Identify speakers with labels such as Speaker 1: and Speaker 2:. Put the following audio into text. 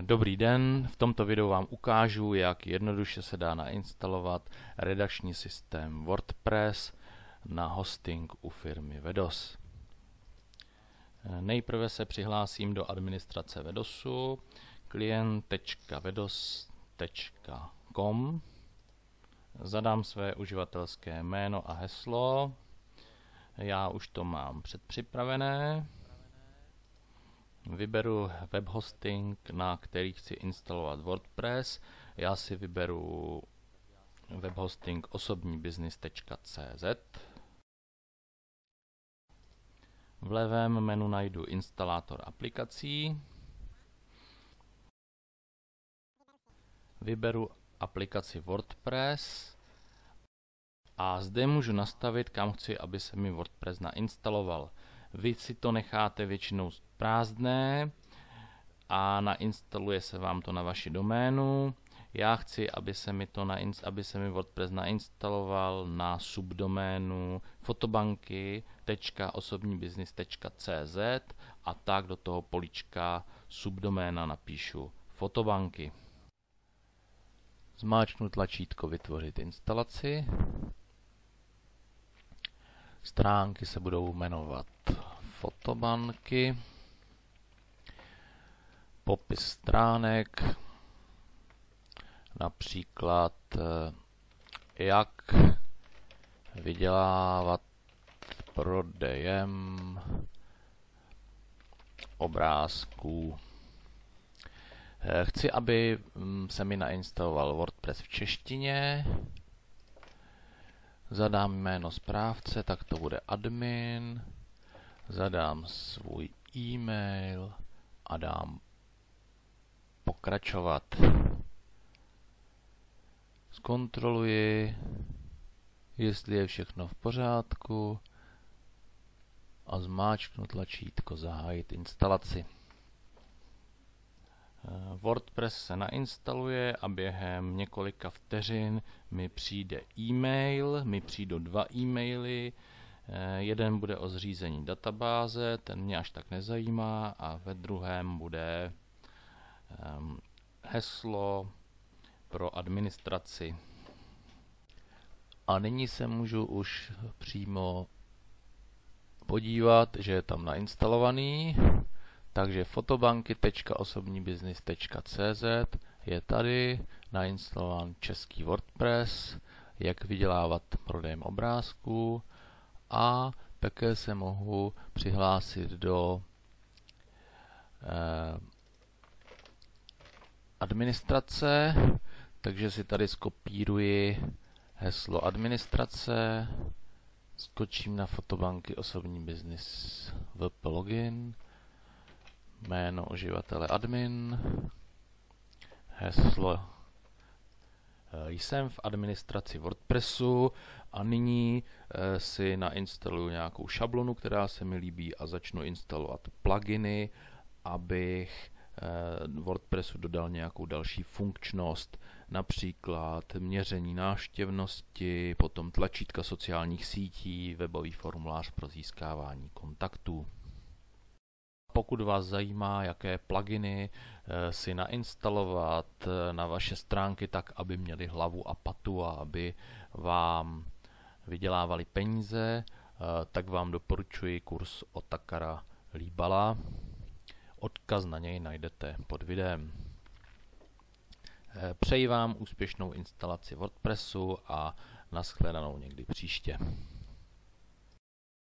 Speaker 1: Dobrý den, v tomto videu vám ukážu, jak jednoduše se dá nainstalovat redakční systém WordPress na hosting u firmy Vedos. Nejprve se přihlásím do administrace Vedosu, klient.vedos.com, zadám své uživatelské jméno a heslo, já už to mám předpřipravené. Vyberu webhosting, na který chci instalovat WordPress. Já si vyberu webhosting osobnibusiness.cz. V levém menu najdu instalátor aplikací. Vyberu aplikaci WordPress a zde můžu nastavit, kam chci, aby se mi WordPress nainstaloval. Vy si to necháte většinou prázdné a nainstaluje se vám to na vaši doménu. Já chci, aby se mi WordPress nainstaloval na subdoménu fotobanky.osobnibusiness.cz a tak do toho políčka subdoména napíšu fotobanky. Zmáčknu tlačítko vytvořit instalaci. Stránky se budou jmenovat fotobanky. Popis stránek, například jak vydělávat prodejem obrázků. Chci, aby se mi nainstaloval WordPress v češtině. Zadám jméno správce, tak to bude admin. Zadám svůj e-mail a dám pokračovat. Zkontroluji, jestli je všechno v pořádku a zmáčknu tlačítko zahájit instalaci. WordPress se nainstaluje a během několika vteřin mi přijde e-mail, mi přijdou dva e-maily. Jeden bude o zřízení databáze, ten mě až tak nezajímá, a ve druhém bude heslo pro administraci. A nyní se můžu už přímo podívat, že je tam nainstalovaný. Takže fotobanky.osobnibusiness.cz je tady nainstalován český WordPress, jak vydělávat prodejem obrázků, a také se mohu přihlásit do administrace, takže si tady skopíruji heslo administrace, skočím na fotobanky osobní business WP login, jméno uživatele admin, heslo. Jsem v administraci WordPressu a nyní si nainstaluju nějakou šablonu, která se mi líbí, a začnu instalovat pluginy, abych WordPressu dodal nějakou další funkčnost, například měření návštěvnosti, potom tlačítka sociálních sítí, webový formulář pro získávání kontaktů. Pokud vás zajímá, jaké pluginy si nainstalovat na vaše stránky tak, aby měly hlavu a patu a aby vám vydělávali peníze, tak vám doporučuji kurz Otakara Líbala. Odkaz na něj najdete pod videem. Přeji vám úspěšnou instalaci WordPressu a nashledanou někdy příště.